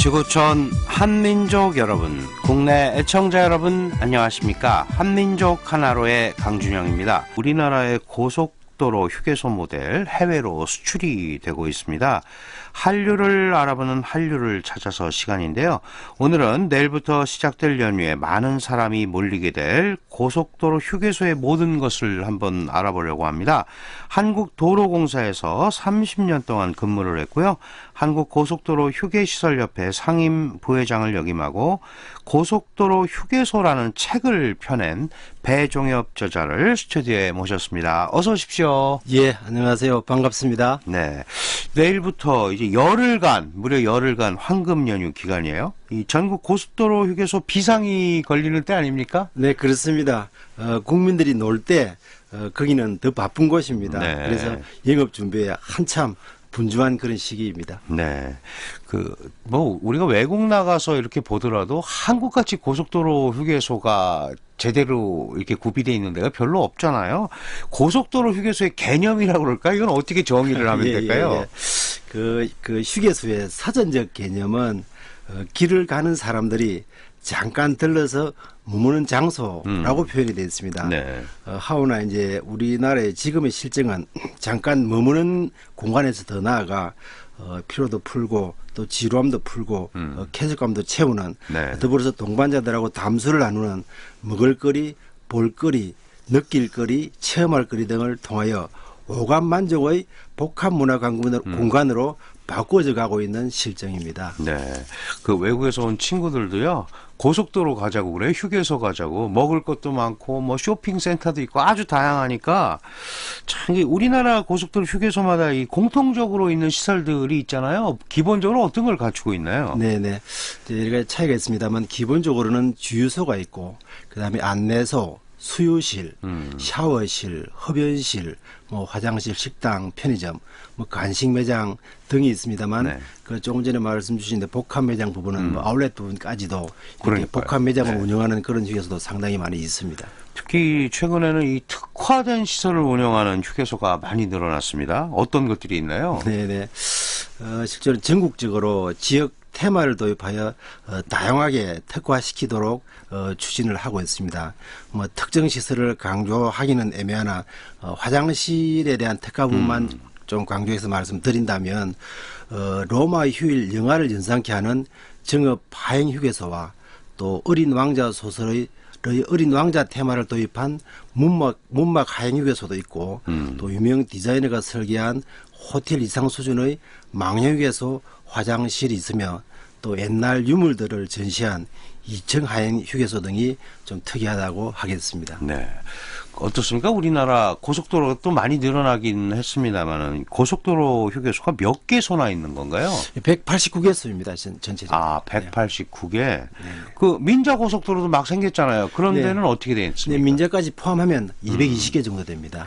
지구촌 한민족 여러분, 국내 애청자 여러분 안녕하십니까? 한민족 하나로의 강준영입니다. 우리나라의 고속도로 휴게소 모델 해외로 수출이 되고 있습니다. 한류를 알아보는 한류를 찾아서 시간인데요. 오늘은 내일부터 시작될 연휴에 많은 사람이 몰리게 될 고속도로 휴게소의 모든 것을 한번 알아보려고 합니다. 한국도로공사에서 30년 동안 근무를 했고요. 한국고속도로 휴게시설협회 상임 부회장을 역임하고 고속도로 휴게소라는 책을 펴낸 배종엽 저자를 스튜디오에 모셨습니다. 어서 오십시오. 예, 안녕하세요. 반갑습니다. 네, 내일부터 이제 열흘간, 무려 열흘간 황금 연휴 기간이에요. 이 전국 고속도로 휴게소 비상이 걸리는 때 아닙니까? 네, 그렇습니다. 국민들이 놀 때 거기는 더 바쁜 곳입니다. 네. 그래서 영업 준비에 한참 분주한 그런 시기입니다. 네. 우리가 외국 나가서 이렇게 보더라도 한국같이 고속도로 휴게소가 제대로 이렇게 구비되어 있는 데가 별로 없잖아요. 고속도로 휴게소의 개념이라고 그럴까? 이건 어떻게 정의를 하면 될까요? 그 휴게소의 사전적 개념은 길을 가는 사람들이 잠깐 들러서 머무는 장소라고 표현이 되어 있습니다. 네. 하오나 이제 우리나라의 지금의 실정은 잠깐 머무는 공간에서 더 나아가 피로도 풀고 또 지루함도 풀고 쾌적감도 채우는 네. 더불어서 동반자들하고 담소를 나누는 먹을거리, 볼거리, 느낄거리, 체험할거리 등을 통하여 오감 만족의 복합 문화 공간으로 바꿔져 가고 있는 실정입니다. 네. 그 외국에서 온 친구들도요, 고속도로 가자고 그래요. 휴게소 가자고. 먹을 것도 많고, 뭐 쇼핑센터도 있고 아주 다양하니까, 참, 우리나라 고속도로 휴게소마다 이 공통적으로 있는 시설들이 있잖아요. 기본적으로 어떤 걸 갖추고 있나요? 네네. 여러 가지 차이가 있습니다만, 기본적으로는 주유소가 있고, 그 다음에 안내소, 수유실, 샤워실, 흡연실, 뭐 화장실, 식당, 편의점, 뭐 간식 매장 등이 있습니다만, 네. 그 조금 전에 말씀 주신 복합 매장 부분은 뭐 아울렛 부분까지도 이렇게 그러니까요. 복합 매장을 네. 운영하는 그런 휴게소도 상당히 많이 있습니다. 특히 최근에는 이 특화된 시설을 운영하는 휴게소가 많이 늘어났습니다. 어떤 것들이 있나요? 네네. 실제로 전국적으로 지역 테마를 도입하여 다양하게 특화시키도록 추진을 하고 있습니다. 뭐 특정 시설을 강조하기는 애매하나 화장실에 대한 특화 부분만 좀 강조해서 말씀드린다면 로마 휴일 영화를 연상케 하는 정읍 하행 휴게소와 또 어린 왕자 소설의 어린 왕자 테마를 도입한 문막 하행 휴게소도 있고 또 유명 디자이너가 설계한 호텔 이상 수준의 망령 휴게소 화장실이 있으며 또 옛날 유물들을 전시한 2층 하행 휴게소 등이 좀 특이하다고 하겠습니다. 네. 어떻습니까? 우리나라 고속도로가 또 많이 늘어나긴 했습니다만은 고속도로 휴게소가 몇 개소나 있는 건가요? 189개소입니다. 전체적으로. 아, 189개. 그 민자 고속도로도 막 생겼잖아요. 그런 네. 데는 어떻게 되어 네, 있습니까? 민자까지 포함하면 220개 정도 됩니다.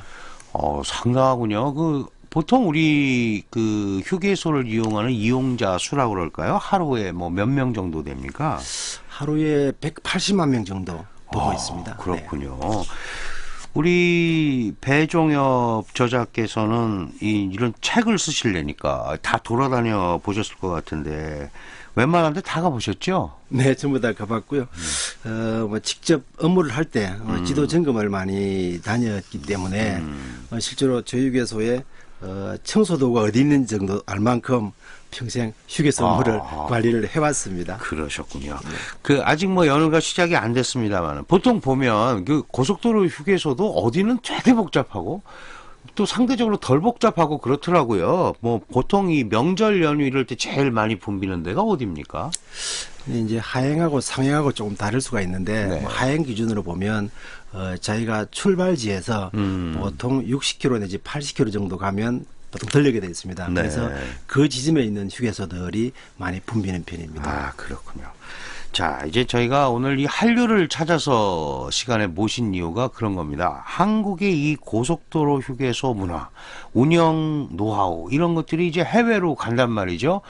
상당하군요. 보통 우리 그 휴게소를 이용하는 이용자 수라고 그럴까요? 하루에 뭐 몇 명 정도 됩니까? 하루에 180만 명 정도 보고 있습니다. 그렇군요. 네. 우리 배종엽 저자께서는 이런 책을 쓰시려니까 다 돌아다녀 보셨을 것 같은데 웬만한 데 다 가보셨죠? 네, 전부 다 가봤고요. 뭐 직접 업무를 할 때 지도 점검을 많이 다녔기 때문에 실제로 저희 휴게소에 청소도가 어디 있는 정도 알 만큼 평생 휴게소 업무를 관리를 해왔습니다. 그러셨군요. 네. 아직 뭐 연휴가 시작이 안 됐습니다만 보통 보면 그 고속도로 휴게소도 어디는 되게 복잡하고 또 상대적으로 덜 복잡하고 그렇더라고요. 뭐 보통 이 명절 연휴 이럴 때 제일 많이 붐비는 데가 어디입니까? 이제 하행하고 상행하고 조금 다를 수가 있는데 네. 뭐 하행 기준으로 보면 저희가 출발지에서 보통 60km 내지 80km 정도 가면 보통 들르게 되어 있습니다. 네. 그래서 그 지점에 있는 휴게소들이 많이 붐비는 편입니다. 아, 그렇군요. 자, 이제 저희가 오늘 이 한류를 찾아서 시간에 모신 이유가 그런 겁니다. 한국의 이 고속도로 휴게소 문화, 운영 노하우 이런 것들이 이제 해외로 간단 말이죠.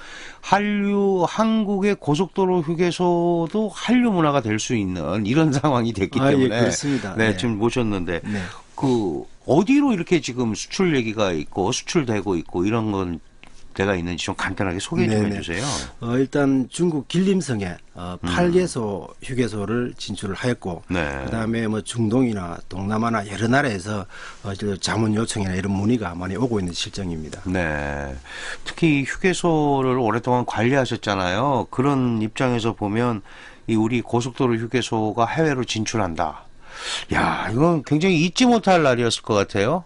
한국의 고속도로 휴게소도 한류 문화가 될 수 있는 이런 상황이 됐기 때문에 예, 그렇습니다. 네, 네. 지금 모셨는데 네. 어디로 이렇게 지금 수출 얘기가 있고 수출되고 있고 이런 건 데가 있는지 좀 간단하게 소개 좀 네네. 해주세요. 일단 중국 길림성에 8개소 휴게소를 진출을 하였고, 네. 그다음에 뭐 중동이나 동남아나 여러 나라에서 저 자문 요청이나 이런 문의가 많이 오고 있는 실정입니다. 네. 특히 휴게소를 오랫동안 관리하셨잖아요. 그런 입장에서 보면 이 우리 고속도로 휴게소가 해외로 진출한다. 야, 이건 굉장히 잊지 못할 날이었을 것 같아요.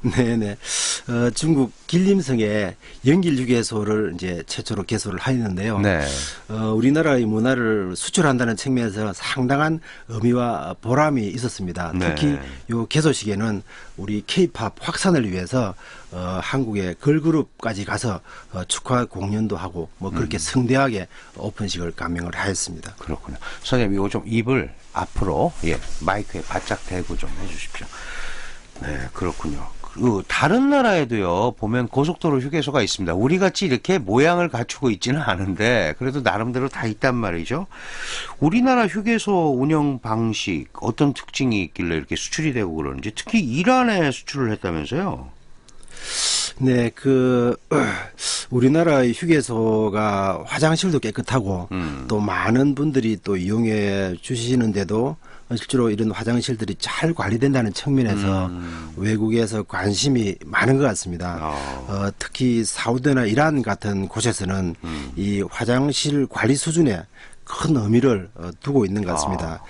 네네. 중국 길림성에 연길 휴게소를 이제 최초로 개소를 하였는데요. 네. 우리나라의 문화를 수출한다는 측면에서 상당한 의미와 보람이 있었습니다. 네. 특히 요 개소식에는 우리 K-팝 확산을 위해서 한국의 걸그룹까지 가서 축하 공연도 하고 뭐 그렇게 성대하게 오픈식을 감행을 하였습니다. 그렇군요. 선생님, 이거 좀 입을 앞으로, 예, 마이크에 바짝 대고 좀 해주십시오. 네, 그렇군요. 그 다른 나라에도요, 보면 고속도로 휴게소가 있습니다. 우리 같이 이렇게 모양을 갖추고 있지는 않은데 그래도 나름대로 다 있단 말이죠. 우리나라 휴게소 운영 방식 어떤 특징이 있길래 이렇게 수출이 되고 그러는지, 특히 이란에 수출을 했다면서요? 네, 우리나라의 휴게소가 화장실도 깨끗하고 또 많은 분들이 또 이용해 주시는데도 실제로 이런 화장실들이 잘 관리된다는 측면에서 외국에서 관심이 많은 것 같습니다. 특히 사우디나 이란 같은 곳에서는 이 화장실 관리 수준에 큰 의미를 두고 있는 것 같습니다.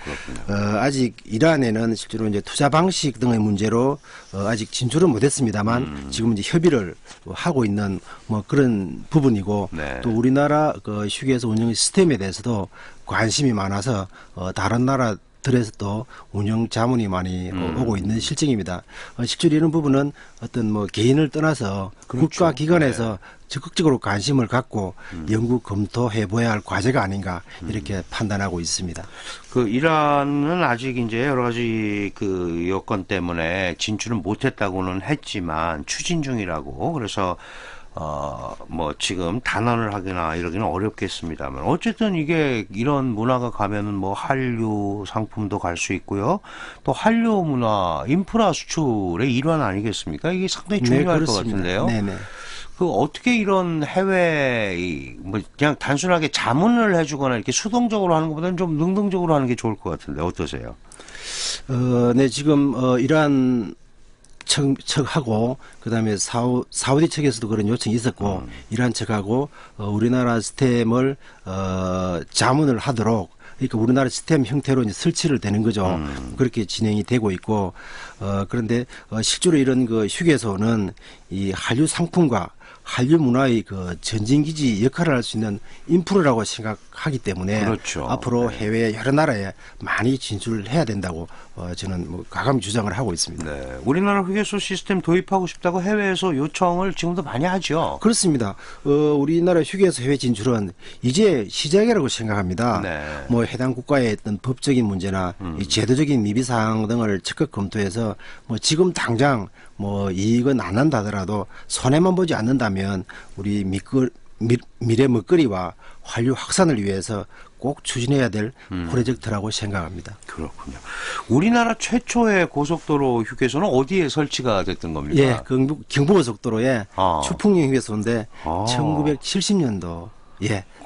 아직 이란에는 실제로 이제 투자 방식 등의 문제로 아직 진출은 못했습니다만 지금 이제 협의를 하고 있는 뭐 그런 부분이고, 네. 또 우리나라 그 휴게소 운영 시스템에 대해서도 관심이 많아서 다른 나라들에서도 운영 자문이 많이 오고 있는 실정입니다. 실제로 이런 부분은 어떤 뭐 개인을 떠나서 그렇죠. 국가기관에서 적극적으로 관심을 갖고 연구 검토해 보아야 할 과제가 아닌가 이렇게 판단하고 있습니다. 그 이란은 아직 이제 여러 가지 그 여건 때문에 진출은 못했다고는 했지만 추진 중이라고, 그래서 뭐 지금 단언을 하거나 이러기는 어렵겠습니다만, 어쨌든 이게 이런 문화가 가면은 뭐 한류 상품도 갈 수 있고요. 또 한류 문화 인프라 수출의 일환 아니겠습니까? 이게 상당히 중요할 것 같은데요. 네네. 그 어떻게 이런 해외 뭐 그냥 단순하게 자문을 해주거나 이렇게 수동적으로 하는 것보다는 좀 능동적으로 하는 게 좋을 것 같은데 어떠세요? 네, 지금 이란 측하고 그다음에 사우디 측에서도 그런 요청이 있었고, 이란 측하고 우리나라 시스템을 자문을 하도록, 그러니까 우리나라 시스템 형태로 이제 설치를 되는 거죠. 그렇게 진행이 되고 있고, 그런데 실제로 이런 그 휴게소는 이 한류 상품과 한류 문화의 그 전진기지 역할을 할 수 있는 인프라라고 생각하기 때문에, 그렇죠. 앞으로 해외 여러 나라에 많이 진출을 해야 된다고 저는 뭐 과감히 주장을 하고 있습니다. 네, 우리나라 휴게소 시스템 도입하고 싶다고 해외에서 요청을 지금도 많이 하죠. 그렇습니다. 우리나라 휴게소 해외 진출은 이제 시작이라고 생각합니다. 네. 뭐 해당 국가의 어떤 법적인 문제나 이 제도적인 미비 사항 등을 적극 검토해서 뭐 지금 당장 뭐 이익은 안 난다 하더라도 손해만 보지 않는다면 우리 미래 먹거리와 한류 확산을 위해서 꼭 추진해야 될 프로젝트라고 생각합니다. 그렇군요. 우리나라 최초의 고속도로 휴게소는 어디에 설치가 됐던 겁니까? 예, 경부고속도로에 추풍령 휴게소인데 아. 1970년도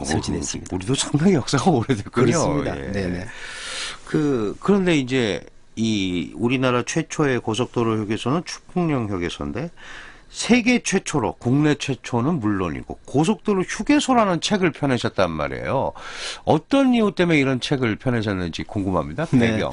설치됐습니다. 우리도 상당히 역사가 오래됐군요. 그렇습니다. 예. 네네. 그런데 이제 이 우리나라 최초의 고속도로 휴게소는 추풍령 휴게소인데, 세계 최초로, 국내 최초는 물론이고 고속도로 휴게소라는 책을 펴내셨단 말이에요. 어떤 이유 때문에 이런 책을 펴내셨는지 궁금합니다. 배경.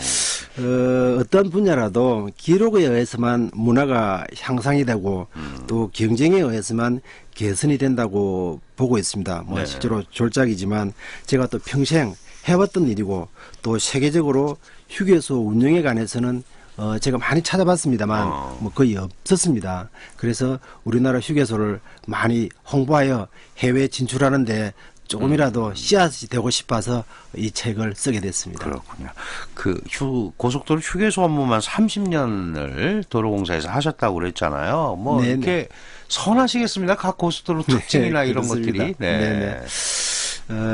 어떤 분야라도 기록에 의해서만 문화가 향상이 되고 또 경쟁에 의해서만 개선이 된다고 보고 있습니다. 뭐 네. 실제로 졸작이지만 제가 또 평생 해왔던 일이고, 또 세계적으로 휴게소 운영에 관해서는 제가 많이 찾아봤습니다만 뭐 거의 없었습니다. 그래서 우리나라 휴게소를 많이 홍보하여 해외 진출하는데 조금이라도 씨앗이 되고 싶어서 이 책을 쓰게 됐습니다. 그렇군요. 고속도로 휴게소 업무만 30년을 도로공사에서 하셨다고 그랬잖아요. 뭐 네네. 이렇게 선하시겠습니다. 각 고속도로 특징이나 네, 이런 그렇습니다. 것들이. 네. 네네.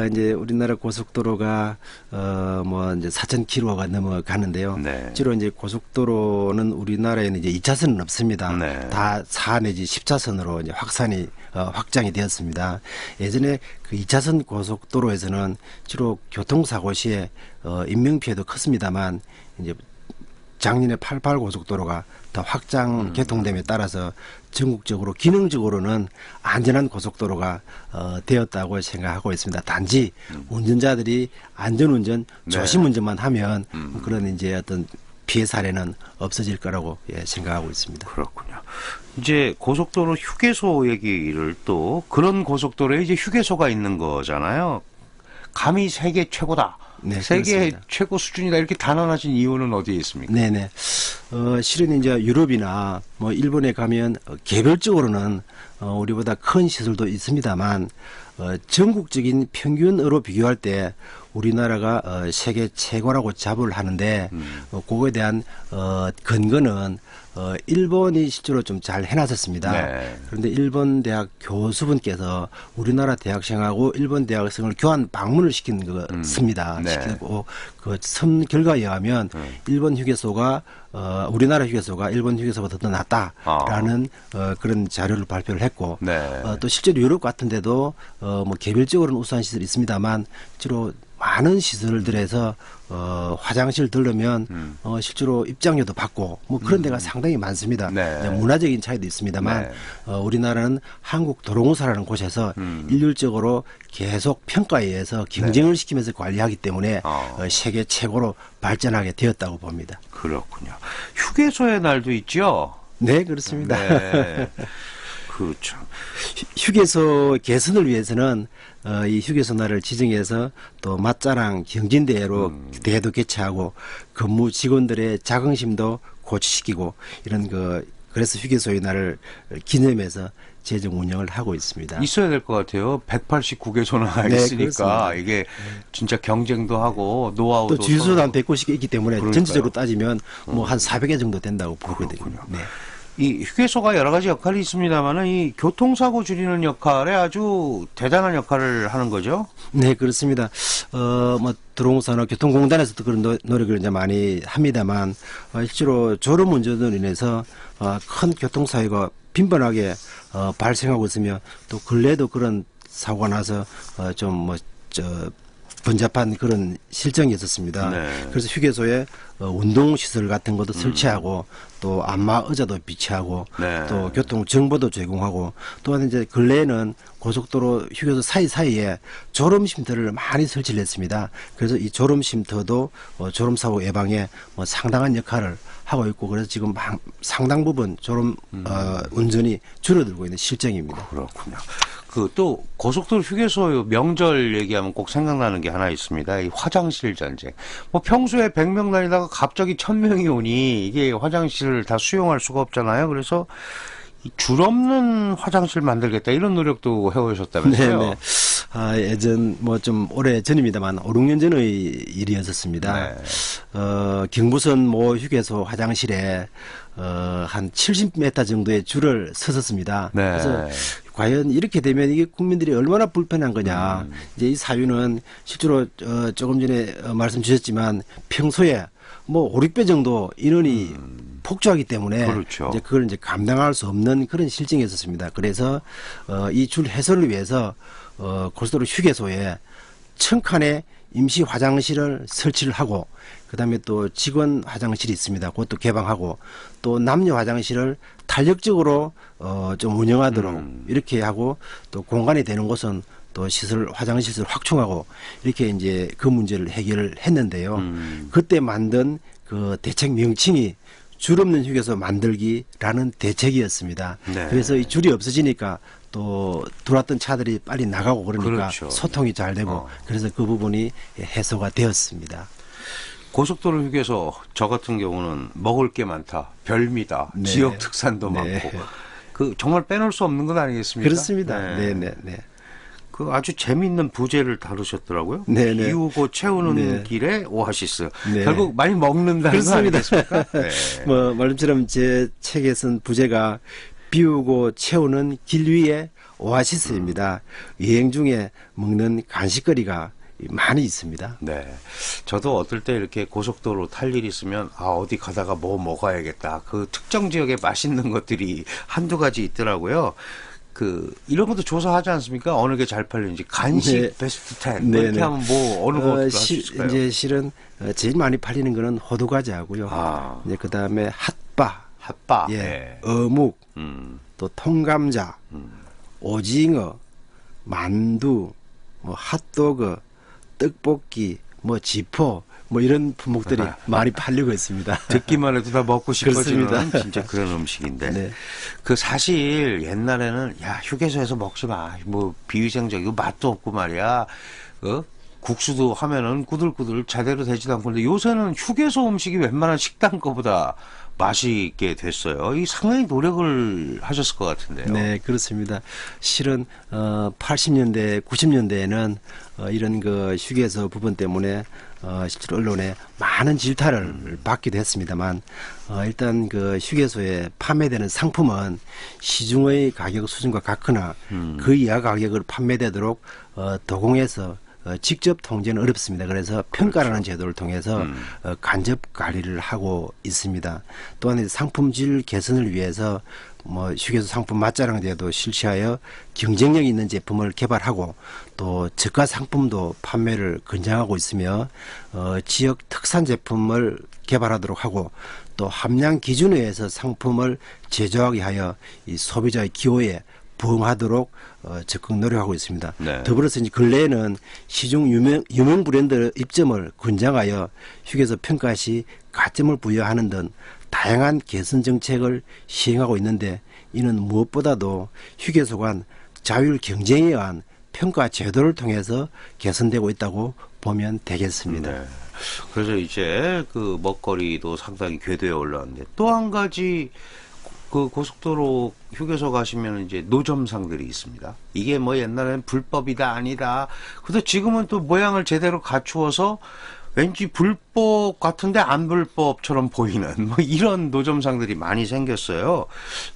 이제 우리나라 고속도로가 뭐 이제 4,000km가 넘어가는데요. 네. 주로 이제 고속도로는 우리나라에는 이제 2차선은 없습니다. 네. 다 4 내지 10차선으로 이제 확장이 되었습니다. 예전에 그 2차선 고속도로에서는 주로 교통사고 시에 인명피해도 컸습니다만 이제 작년에 88 고속도로가 더 확장 개통됨에 따라서 전국적으로 기능적으로는 안전한 고속도로가 되었다고 생각하고 있습니다. 단지 운전자들이 안전운전, 네. 조심운전만 하면 그런 이제 어떤 피해 사례는 없어질 거라고 생각하고 있습니다. 그렇군요. 이제 고속도로 휴게소 얘기를 또 그런 고속도로에 이제 휴게소가 있는 거잖아요. 감히 세계 최고다. 네, 세계 그렇습니다. 최고 수준이다. 이렇게 단언하신 이유는 어디에 있습니까? 네네. 실은 이제 유럽이나 뭐 일본에 가면 개별적으로는 우리보다 큰 시설도 있습니다만 전국적인 평균으로 비교할 때 우리나라가 세계 최고라고 자부를 하는데 그거에 대한 근거는 일본이 실제로 좀 잘 해놨었습니다. 네. 그런데 일본 대학 교수분께서 우리나라 대학생하고 일본 대학생을 교환 방문을 시킨 것입니다. 네. 시키고 그 결과에 의하면 일본 휴게소가 우리나라 휴게소가 일본 휴게소보다 더 낫다라는 그런 자료를 발표를 했고 네. 또 실제로 유럽 같은 데도 뭐 개별적으로는 우수한 시설이 있습니다만 주로 많은 시설들에서 화장실 들르면 실제로 입장료도 받고 뭐 그런 데가 상당히 많습니다. 네. 문화적인 차이도 있습니다만 네. 우리나라는 한국도로공사라는 곳에서 일률적으로 계속 평가에 의해서 경쟁을 시키면서 관리하기 때문에 세계 최고로 발전하게 되었다고 봅니다. 그렇군요. 휴게소의 날도 있죠? 네, 그렇습니다. 네. 그렇죠. 휴게소 개선을 위해서는 이 휴게소 날을 지정해서 또 맞자랑 경진대회로 대회도 개최하고 근무 직원들의 자긍심도 고취시키고 이런 그래서 휴게소의 날을 기념해서 재정 운영을 하고 있습니다. 있어야 될 것 같아요. 189개소나 네, 있으니까 그렇습니다. 이게 진짜 경쟁도 하고 노하우도 또 주유소도 한 서로 190개 있기 때문에 그러니까요. 전체적으로 따지면 뭐 한 400개 정도 된다고 보거든요. 네. 이 휴게소가 여러 가지 역할이 있습니다만은 이 교통사고 줄이는 역할에 아주 대단한 역할을 하는 거죠. 네, 그렇습니다. 뭐, 도로공사나 교통공단에서도 그런 노력을 이제 많이 합니다만, 실제로 졸음 운전으로 인해서, 큰 교통사고가 빈번하게, 발생하고 있으며, 또 근래에도 그런 사고가 나서, 번잡한 그런 실정이 있었습니다. 네. 그래서 휴게소에 운동시설 같은 것도 설치하고 또 안마 의자도 비치하고 네. 또 교통 정보도 제공하고 또한 이제 근래에는 고속도로 휴게소 사이사이에 졸음 쉼터를 많이 설치를 했습니다. 그래서 이 졸음 쉼터도 졸음 사고 예방에 뭐 상당한 역할을 하고 있고 그래서 지금 상당 부분 졸음 운전이 줄어들고 있는 실정입니다. 그렇군요. 그 또 고속도로 휴게소 명절 얘기하면 꼭 생각나는 게 하나 있습니다. 이 화장실 전쟁. 뭐 평소에 100명 다니다가 갑자기 1000명이 오니 이게 화장실을 다 수용할 수가 없잖아요. 그래서 이 줄 없는 화장실 만들겠다 이런 노력도 해오셨다면서요. 네네. 예전 뭐 좀 오래 전입니다만 5, 6년 전의 일이었었습니다. 네. 경부선 모 휴게소 화장실에 한 70m 정도의 줄을 서섰습니다. 네. 그래서 과연 이렇게 되면 이게 국민들이 얼마나 불편한 거냐. 이제 이 사유는 실제로 조금 전에 말씀 주셨지만 평소에 뭐 5, 6배 정도 인원이 폭주하기 때문에 그렇죠. 이제 그걸 이제 감당할 수 없는 그런 실정이었습니다. 그래서 이 줄 해소를 위해서 고속도로 휴게소에 1000칸의 임시 화장실을 설치를 하고 그다음에 또 직원 화장실이 있습니다. 그것도 개방하고 또 남녀 화장실을 탄력적으로 좀 운영하도록 이렇게 하고 또 공간이 되는 곳은 또 화장실을 확충하고 이렇게 이제 그 문제를 해결을 했는데요. 그때 만든 그 대책 명칭이 줄 없는 휴게소 만들기라는 대책이었습니다. 네. 그래서 이 줄이 없어지니까 또 들어왔던 차들이 빨리 나가고 그러니까 그렇죠. 소통이 잘 되고 그래서 그 부분이 해소가 되었습니다. 고속도로 휴게소 저 같은 경우는 먹을 게 많다. 별미다. 네. 지역 특산도 네. 많고. 그 정말 빼놓을 수 없는 건 아니겠습니까? 그렇습니다. 네. 네네. 그 아주 재미있는 부제를 다루셨더라고요. 네네. 비우고 채우는 네. 길에 오아시스. 네. 결국 많이 먹는다는 거 그렇습니다. 아니겠습니까? 네. 뭐 말씀처럼 제 책에 쓴 부제가 비우고 채우는 길 위에 오아시스입니다. 여행 중에 먹는 간식거리가 많이 있습니다. 네. 저도 어떨 때 이렇게 고속도로 탈 일이 있으면, 어디 가다가 뭐 먹어야겠다. 그 특정 지역에 맛있는 것들이 한두 가지 있더라고요. 이런 것도 조사하지 않습니까? 어느 게 잘 팔리는지. 간식 네. 베스트 10. 뭐 이렇게 하면 어느 것도 할 수 있을까요? 이제 실은 제일 많이 팔리는 거는 호두과자하고요. 이제 그 다음에 핫바. 예, 네. 어묵, 음. 또 통감자, 오징어, 만두, 뭐 핫도그, 떡볶이, 뭐 지포, 뭐 이런 품목들이 많이 팔리고 있습니다. 듣기만 해도 다 먹고 싶어지는 그렇습니다. 진짜 그런 음식인데. 네. 사실 옛날에는 휴게소에서 먹지 마. 뭐 비위생적이고 맛도 없고 말이야. 국수도 하면은 꾸들꾸들 제대로 되지도 않고. 근데 요새는 휴게소 음식이 웬만한 식당 거보다 맛있게 됐어요. 이 상당히 노력을 하셨을 것 같은데요. 네, 그렇습니다. 실은 80년대, 90년대에는 이런 그 휴게소 부분 때문에 실제로 언론에 많은 질타를 받기도 했습니다만 일단 그 휴게소에 판매되는 상품은 시중의 가격 수준과 같거나 그 이하 가격으로 판매되도록 도공에서 직접 통제는 어렵습니다. 그래서 평가라는 제도를 통해서 간접 관리를 하고 있습니다. 또한 상품질 개선을 위해서 뭐 휴게소 상품 맛자랑 제도 실시하여 경쟁력 있는 제품을 개발하고 또 저가 상품도 판매를 권장하고 있으며 지역 특산 제품을 개발하도록 하고 또 함량 기준에 의해서 상품을 제조하게 하여 이 소비자의 기호에 부응하도록 적극 노력하고 있습니다. 네. 더불어서 이제 근래에는 시중 유명 브랜드 입점을 권장하여 휴게소 평가 시 가점을 부여하는 등 다양한 개선 정책을 시행하고 있는데 이는 무엇보다도 휴게소 간 자율 경쟁에 의한 평가 제도를 통해서 개선되고 있다고 보면 되겠습니다. 네. 그래서 이제 그 먹거리도 상당히 궤도에 올라왔는데 또 한 가지 그 고속도로 휴게소 가시면 이제 노점상들이 있습니다. 이게 뭐 옛날엔 불법이다 아니다. 근데 지금은 또 모양을 제대로 갖추어서 왠지 불법 같은데 안 불법처럼 보이는 뭐 이런 노점상들이 많이 생겼어요.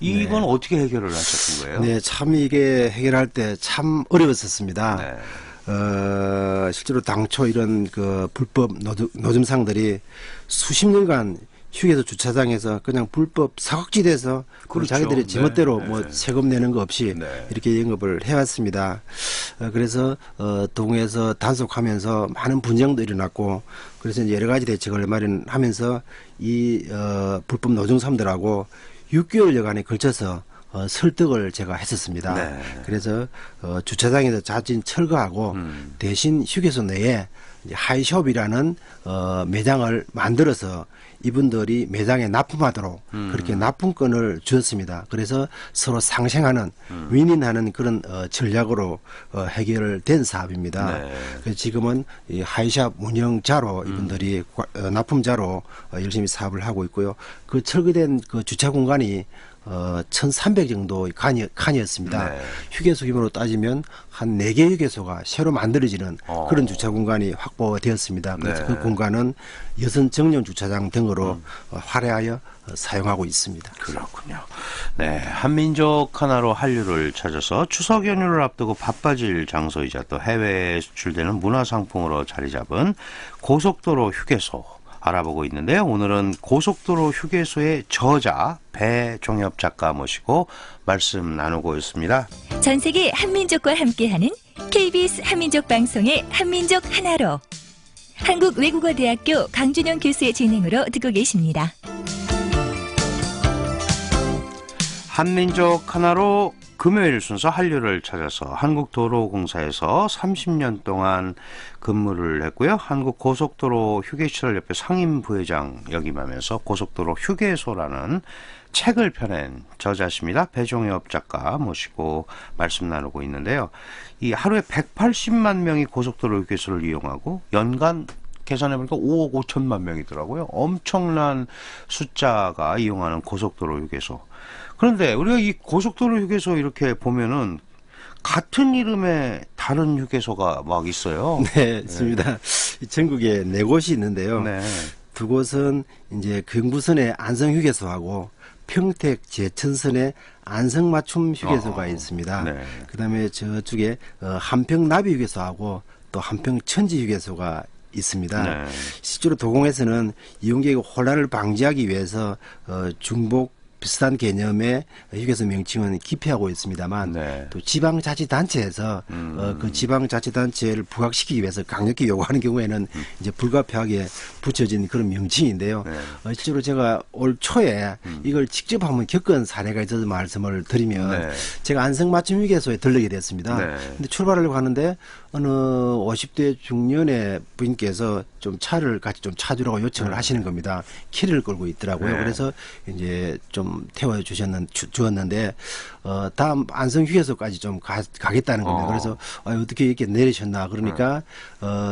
이건 어떻게 해결을 하셨던 거예요? 네, 참 이게 해결할 때 참 어려웠었습니다. 네. 실제로 당초 이런 그 불법 노점상들이 수십 년간 휴게소 주차장에서 그냥 불법 사각지대에서 그렇죠. 자기들이 제멋대로 네, 뭐 네. 세금 내는 거 없이 네. 이렇게 영업을 해왔습니다. 그래서 동에서 단속하면서 많은 분쟁도 일어났고 그래서 이제 여러 가지 대책을 마련하면서 이 불법 노점상들하고 6개월여간에 걸쳐서 설득을 제가 했었습니다. 네. 그래서 주차장에서 자진 철거하고 대신 휴게소 내에 이제 하이숍이라는 매장을 만들어서 이분들이 매장에 납품하도록 그렇게 납품권을 주었습니다. 그래서 서로 상생하는 윈윈하는 그런 전략으로 해결된 사업입니다. 네. 그래서 지금은 이 하이샵 운영자로 이분들이 납품자로 열심히 사업을 하고 있고요. 그 철거된 그 주차 공간이 1,300 정도의 칸이었습니다. 네. 휴게소 규모로 따지면 한 4개 휴게소가 새로 만들어지는 그런 주차 공간이 확보되었습니다. 그래서 네. 그 공간은 여성 정령 주차장 등으로 활용하여 사용하고 있습니다. 그렇군요. 네, 한민족 하나로 한류를 찾아서 추석 연휴를 앞두고 바빠질 장소이자 또 해외에 수출되는 문화상품으로 자리 잡은 고속도로 휴게소 알아보고 있는데요. 오늘은 고속도로 휴게소의 저자 배종엽 작가 모시고 말씀 나누고 있습니다. 전 세계 한민족과 함께하는 KBS 한민족 방송의 한민족 하나로 한국외국어대학교 강준영 교수의 진행으로 듣고 계십니다. 한민족 하나로 금요일 순서 한류를 찾아서 한국도로공사에서 30년 동안 근무를 했고요. 한국고속도로 휴게시설협회 상임부회장 역임하면서 고속도로 휴게소라는 책을 펴낸 저자십니다. 배종엽 작가 모시고 말씀 나누고 있는데요. 이 하루에 180만 명이 고속도로 휴게소를 이용하고 연간 계산해보니까 5억 5천만 명이더라고요. 엄청난 숫자가 이용하는 고속도로 휴게소. 그런데 우리가 이 고속도로 휴게소 이렇게 보면은 같은 이름의 다른 휴게소가 막 있어요. 네, 있습니다. 전국에 4곳이 있는데요. 네. 두 곳은 이제 경부선의 안성휴게소하고 평택 제천선에 안성맞춤 휴게소가 있습니다. 네. 그다음에 저쪽에 한평 나비 휴게소하고 또 한평 천지 휴게소가 있습니다. 네. 실제로 도공에서는 이용객의 혼란을 방지하기 위해서 중복 비슷한 개념의 휴게소 명칭은 기피하고 있습니다만 네. 또 지방자치단체에서 그 지방자치단체를 부각시키기 위해서 강력히 요구하는 경우에는 이제 불가피하게 붙여진 그런 명칭인데요. 네. 실제로 제가 올 초에 이걸 직접 한번 겪은 사례가 있어서 말씀을 드리면 네. 제가 안성맞춤 휴게소에 들르게 됐습니다. 네. 근데 출발하려고 하는데 어느 50대 중년의 부인께서 좀 차를 같이 좀 차주라고 요청을 하시는 겁니다. 키를 끌고 있더라고요. 네. 그래서 이제 좀 태워 주었는데 다음 안성 휴게소까지 좀 가겠다는 겁니다. 그래서 어떻게 이렇게 내리셨나 그러니까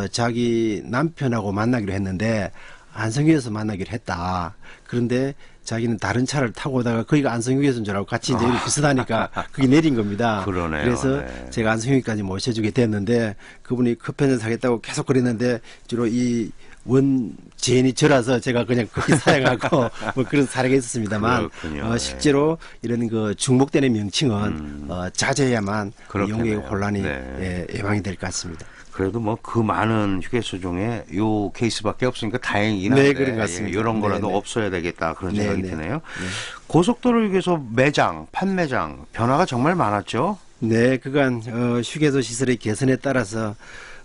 자기 남편하고 만나기로 했는데 안성휴게소 만나기로 했다. 그런데 자기는 다른 차를 타고 오다가 거기가 안성휴게소인 줄 알고 같이 이제 비슷하니까 그게 내린 겁니다. 그러네요. 그래서 네. 제가 안성휴게까지 모셔주게 됐는데 그분이 커피한잔 사겠다고 계속 그랬는데 주로 이 원제인이 저라서 제가 그냥 커피 사양하고 뭐 그런 사례가 있었습니다만 그렇군요. 실제로 이런 그 중복되는 명칭은 자제해야만 그렇겠네요. 용객의 혼란이 네. 예방이 될 것 같습니다. 그래도 뭐 그 많은 휴게소 중에 요 케이스밖에 없으니까 다행이긴 네, 한데 그런 것 같습니다. 이런 거라도 네, 네. 없어야 되겠다 그런 네, 생각이 네. 드네요. 고속도로 휴게소 매장, 판매장 변화가 정말 많았죠. 네, 그간 휴게소 시설의 개선에 따라서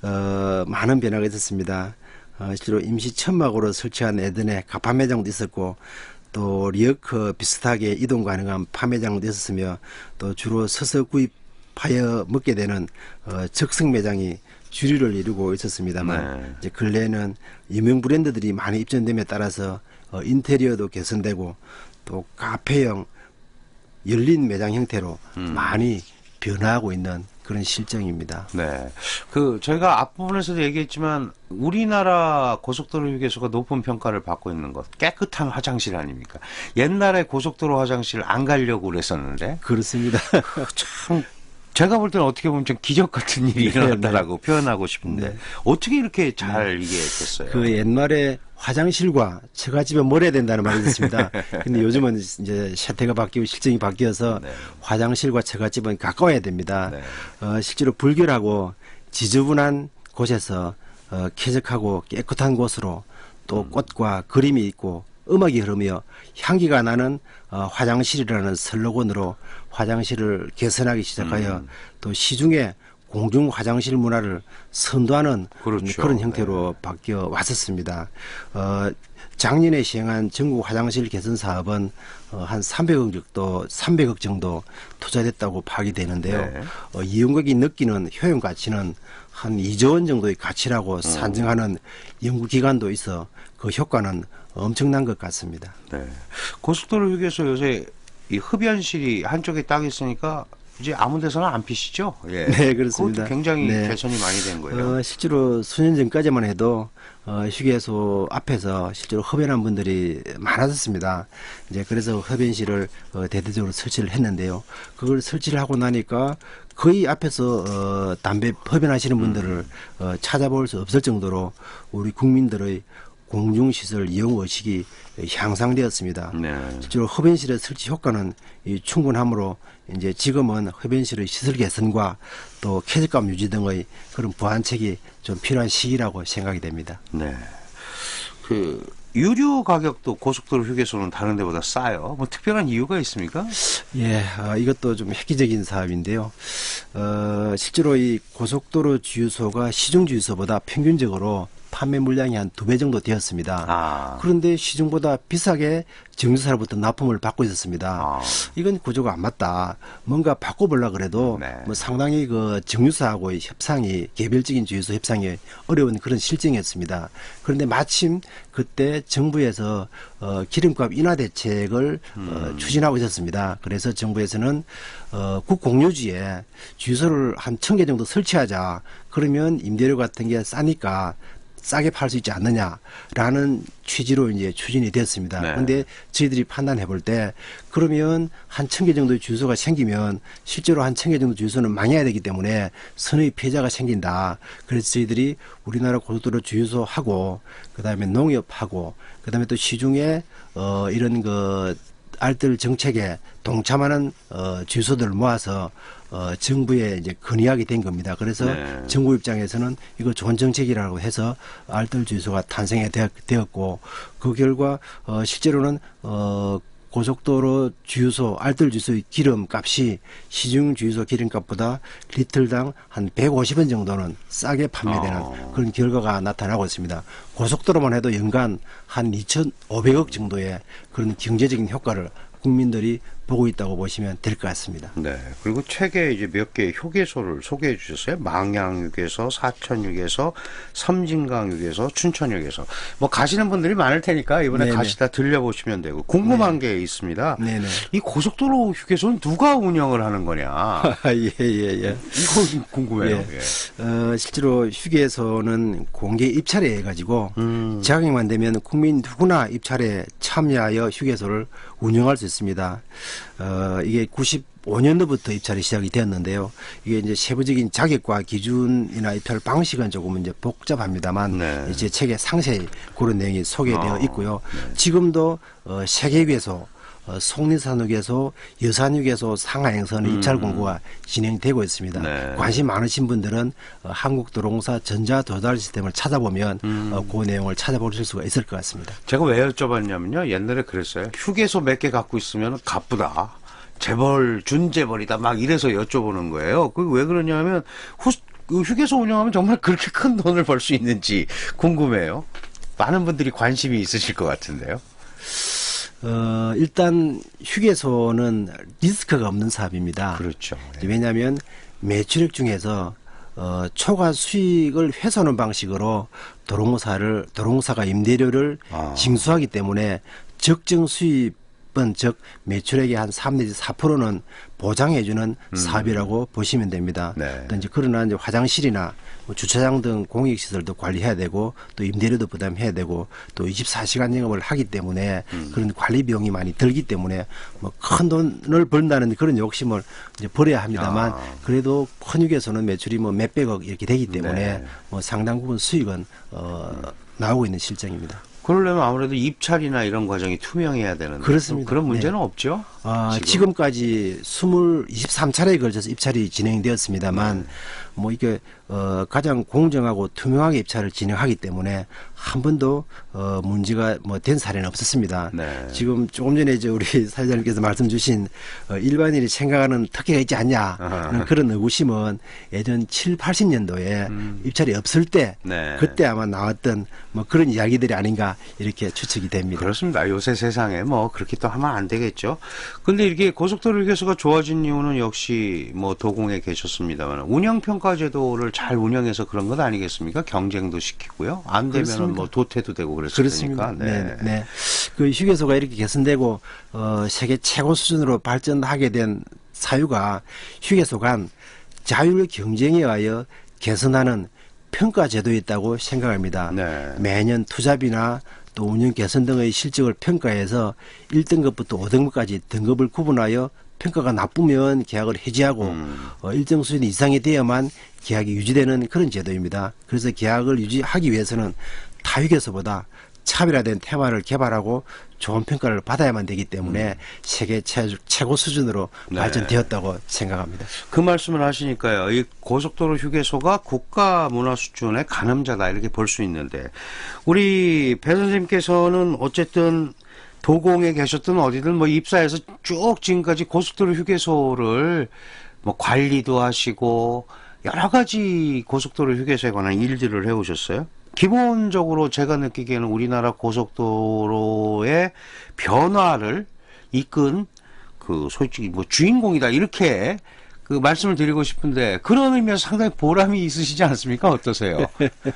많은 변화가 있었습니다. 실제로 임시 천막으로 설치한 에덴의 가판 매장도 있었고 또 리어커 비슷하게 이동 가능한 판매장도 있었으며 또 주로 서서 구입하여 먹게 되는 적성 매장이 주류를 이루고 있었습니다만 네. 이제 근래에는 유명 브랜드들이 많이 입점됨에 따라서 인테리어도 개선되고 또 카페형 열린 매장 형태로 많이 변화하고 있는 그런 실정입니다. 네. 저희가 앞부분에서도 얘기했지만 우리나라 고속도로 휴게소가 높은 평가를 받고 있는 것. 깨끗한 화장실 아닙니까? 옛날에 고속도로 화장실 안 가려고 그랬었는데 그렇습니다. 참 제가 볼 때는 어떻게 보면 좀 기적 같은 일이 일어났다라고 표현하고 싶은데 네. 어떻게 이렇게 잘 이게 됐어요? 그 옛말에 화장실과 처갓집에 몰아야 된다는 말이 있습니다. 근데 요즘은 이제 세태가 바뀌고 실정이 바뀌어서 네. 화장실과 처갓집은 가까워야 됩니다. 네. 실제로 불결하고 지저분한 곳에서 쾌적하고 깨끗한 곳으로 또 꽃과 그림이 있고 음악이 흐르며 향기가 나는 화장실이라는 슬로건으로 화장실을 개선하기 시작하여 또 시중에 공중 화장실 문화를 선도하는 그렇죠. 그런 형태로 바뀌어 왔었습니다. 작년에 시행한 전국 화장실 개선 사업은 한 300억 정도 투자됐다고 파악이 되는데요. 네. 이용객이 느끼는 효용 가치는 한 2조 원 정도의 가치라고 산정하는 연구기관도 있어 그 효과는 엄청난 것 같습니다. 네. 고속도로 휴게소 요새 이 흡연실이 한쪽에 딱 있으니까 이제 아무 데서나 안 피시죠? 예. 네, 그렇습니다. 그것도 굉장히 네. 개선이 많이 된 거예요. 실제로 수년 전까지만 해도 휴게소 앞에서 실제로 흡연한 분들이 많았습니다. 이제 그래서 흡연실을 대대적으로 설치를 했는데요. 그걸 설치를 하고 나니까 거의 앞에서 담배 흡연하시는 분들을 찾아볼 수 없을 정도로 우리 국민들의 공중시설 이용 의식이 향상되었습니다. 네. 실제로 흡연실의 설치 효과는 충분하므로 이제 지금은 흡연실의 시설 개선과 또 쾌적감 유지 등의 그런 보완책이 좀 필요한 시기라고 생각이 됩니다. 네. 유류 가격도 고속도로 휴게소는 다른 데보다 싸요. 뭐 특별한 이유가 있습니까? 예, 이것도 좀 획기적인 사업인데요. 실제로 이 고속도로 주유소가 시중 주유소보다 평균적으로 판매 물량이 한 2배 정도 되었습니다. 그런데 시중보다 비싸게 정유사로부터 납품을 받고 있었습니다. 이건 구조가 안 맞다. 뭔가 바꿔보려고 그래도 네. 뭐 상당히 그 정유사하고의 협상이 개별적인 주유소 협상이 어려운 그런 실정이었습니다. 그런데 마침 그때 정부에서 기름값 인하 대책을 추진하고 있었습니다. 그래서 정부에서는 국공유지에 주유소를 한 1,000개 정도 설치하자. 그러면 임대료 같은 게 싸니까 싸게 팔 수 있지 않느냐라는 취지로 이제 추진이 됐습니다. 네. 그런데 저희들이 판단해 볼 때 그러면 한 1,000개 정도의 주유소가 생기면 실제로 한 1,000개 정도 주유소는 망해야 되기 때문에 선의 피해자가 생긴다. 그래서 저희들이 우리나라 고속도로 주유소하고 그다음에 농협하고 그다음에 또 시중에 이런 그 알뜰 정책에 동참하는 주유소들을 모아서 정부에 이제 건의하게 된 겁니다. 그래서 네. 정부 입장에서는 이거 좋은 정책이라고 해서 알뜰 주유소가 탄생이 되었고 그 결과 실제로는 고속도로 주유소, 알뜰 주유소의 기름값이 시중 주유소 기름값보다 리터당 한 150원 정도는 싸게 판매되는 그런 결과가 나타나고 있습니다. 고속도로만 해도 연간 한 2,500억 정도의 그런 경제적인 효과를 국민들이 보고 있다고 보시면 될 것 같습니다. 네. 그리고 책에 이제 몇 개의 휴게소를 소개해 주셨어요. 망양휴게소, 사천휴게소, 섬진강휴게소, 춘천휴게소. 뭐 가시는 분들이 많을 테니까 이번에 네네. 가시다 들려보시면 되고 궁금한 게 있습니다. 네네. 이 고속도로 휴게소는 누가 운영을 하는 거냐? 예. 이거 궁금해요. 예. 예. 실제로 휴게소는 공개 입찰에 해가지고 자격만 되면 국민 누구나 입찰에 참여하여 휴게소를 운영할 수 있습니다. 이게 95년도부터 입찰이 시작이 되었는데요. 이게 이제 세부적인 자격과 기준이나 입찰 방식은 조금 이제 복잡합니다만 네. 이제 책에 상세히 그런 내용이 소개되어 있고요. 지금도 세계휴게소, 속리산휴게소, 여산휴게소 상하행선 입찰 공고가 진행되고 있습니다. 네. 관심 많으신 분들은 한국도로공사 전자도달 시스템을 찾아보면 그 내용을 찾아보실 수가 있을 것 같습니다. 제가 왜 여쭤봤냐면요. 옛날에 그랬어요. 휴게소 몇 개 갖고 있으면 갚부다. 재벌, 준재벌이다. 막 이래서 여쭤보는 거예요. 그 왜 그러냐면 휴게소 운영하면 정말 그렇게 큰 돈을 벌 수 있는지 궁금해요. 많은 분들이 관심이 있으실 것 같은데요. 일단 휴게소는 리스크가 없는 사업입니다. 그렇죠. 왜냐하면 매출액 중에서 초과 수익을 훼손하는 방식으로 도로공사가 임대료를 징수하기 때문에 적정 수입은 즉 매출액의 한 3 내지 4%는 보장해주는 사업이라고 보시면 됩니다. 네. 또 이제 그러나 이제 화장실이나 뭐 주차장 등 공익시설도 관리해야 되고 또 임대료도 부담해야 되고 또 24시간 영업을 하기 때문에 그런 관리 비용이 많이 들기 때문에 뭐 큰 돈을 번다는 그런 욕심을 이제 버려야 합니다만 그래도 큰 휴게소는 매출이 뭐 몇백억 이렇게 되기 때문에 네. 뭐 상당 부분 수익은 나오고 있는 실정입니다. 그러려면 아무래도 입찰이나 이런 과정이 투명해야 되는데 그렇습니다. 그런 문제는 네. 없죠? 지금까지 23차례에 걸쳐서 입찰이 진행되었습니다만 뭐 이게 가장 공정하고 투명하게 입찰을 진행하기 때문에 한 번도 문제가 뭐 된 사례는 없었습니다. 네. 지금 조금 전에 이제 우리 사회자님께서 말씀 주신 일반인이 생각하는 특혜가 있지 않냐는 그런 의구심은 예전 7, 80년도에 입찰이 없을 때 네. 그때 아마 나왔던 뭐 그런 이야기들이 아닌가 이렇게 추측이 됩니다. 그렇습니다. 요새 세상에 뭐 그렇게 또 하면 안 되겠죠. 근데 이렇게 고속도로 휴게소가 좋아진 이유는 역시 뭐 도공에 계셨습니다만 운영평가 제도를 잘 운영해서 그런 것 아니겠습니까? 경쟁도 시키고요. 안 되면은 뭐 도태도 되고 그렇습니다. 그랬으니까. 네. 그 휴게소가 이렇게 개선되고 세계 최고 수준으로 발전하게 된 사유가 휴게소 간 자율 경쟁에 의하여 개선하는 평가 제도에 있다고 생각합니다. 네. 매년 투잡이나 또 운영 개선 등의 실적을 평가해서 1등급부터 5등급까지 등급을 구분하여 평가가 나쁘면 계약을 해지하고 일정 수준 이상이 되어야만 계약이 유지되는 그런 제도입니다. 그래서 계약을 유지하기 위해서는 타 휴게소보다 차별화된 테마를 개발하고 좋은 평가를 받아야만 되기 때문에 세계 최고 수준으로 네. 발전되었다고 생각합니다. 그 말씀을 하시니까요. 이 고속도로 휴게소가 국가 문화 수준의 가늠자다 이렇게 볼 수 있는데 우리 배 선생님께서는 어쨌든 도공에 계셨든 어디든 뭐 입사해서 쭉 지금까지 고속도로 휴게소를 뭐 관리도 하시고 여러 가지 고속도로 휴게소에 관한 일들을 해오셨어요. 기본적으로 제가 느끼기에는 우리나라 고속도로의 변화를 이끈 그 솔직히 뭐 주인공이다 이렇게 그 말씀을 드리고 싶은데 그런 의미에서 상당히 보람이 있으시지 않습니까? 어떠세요?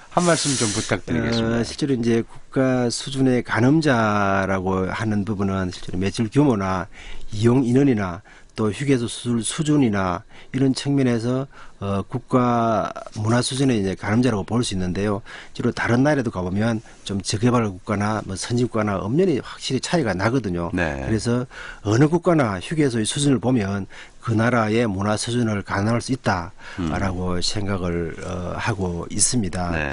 한 말씀 좀 부탁드리겠습니다. 실제로 이제 국가 수준의 가늠자라고 하는 부분은 실제로 매출 규모나 이용 인원이나 또 휴게소 수준이나 이런 측면에서 국가 문화 수준의 이제 가늠자라고 볼 수 있는데요. 주로 다른 나라에도 가보면 좀 저개발 국가나 뭐 선진 국가나 엄연히 확실히 차이가 나거든요. 네. 그래서 어느 국가나 휴게소의 수준을 보면 그 나라의 문화 수준을 가늠할 수 있다라고 생각을 하고 있습니다. 네.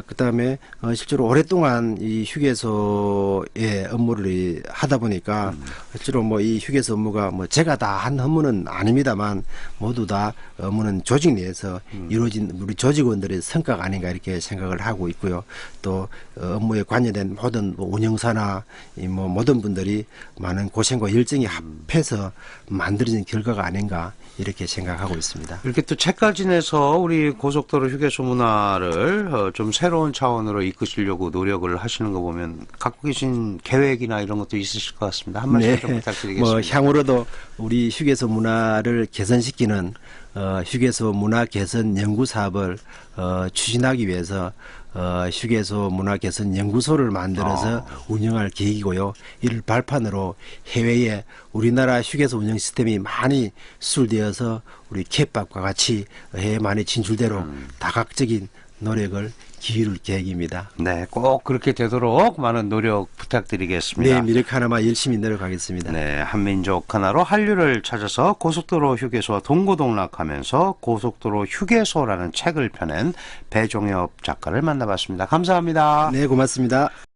그다음에 실제로 오랫동안 이 휴게소의 업무를 하다 보니까 실제로 뭐 이 휴게소 업무가 뭐 제가 다 한 업무는 아닙니다만 모두 다 업무는 조직 내에서 이루어진 우리 조직원들의 성과가 아닌가 이렇게 생각을 하고 있고요. 또 업무에 관여된 모든 뭐 운영사나 이 뭐 모든 분들이 많은 고생과 열정이 합해서 만들어진 결과가 아닌가 이렇게 생각하고 있습니다. 이렇게 또 책까지 내서 우리 고속도로 휴게소 문화를 좀 새로운 차원으로 이끄시려고 노력을 하시는 거 보면 갖고 계신 계획이나 이런 것도 있으실 것 같습니다. 한 말씀 좀 부탁드리겠습니다. 뭐 향후로도 우리 휴게소 문화를 개선시키는 휴게소 문화 개선 연구 사업을 추진하기 위해서 휴게소 문화 개선 연구소를 만들어서 운영할 계획이고요. 이를 발판으로 해외에 우리나라 휴게소 운영 시스템이 많이 수출되어서 우리 캣밥과 같이 해외 많이 진출되도록 다각적인 노력을 기울일 계획입니다. 네, 꼭 그렇게 되도록 많은 노력 부탁드리겠습니다. 네, 미력 하나만 열심히 노력하겠습니다. 네, 한민족 하나로 한류를 찾아서 고속도로 휴게소와 동고동락하면서 고속도로 휴게소라는 책을 펴낸 배종엽 작가를 만나봤습니다. 감사합니다. 네, 고맙습니다.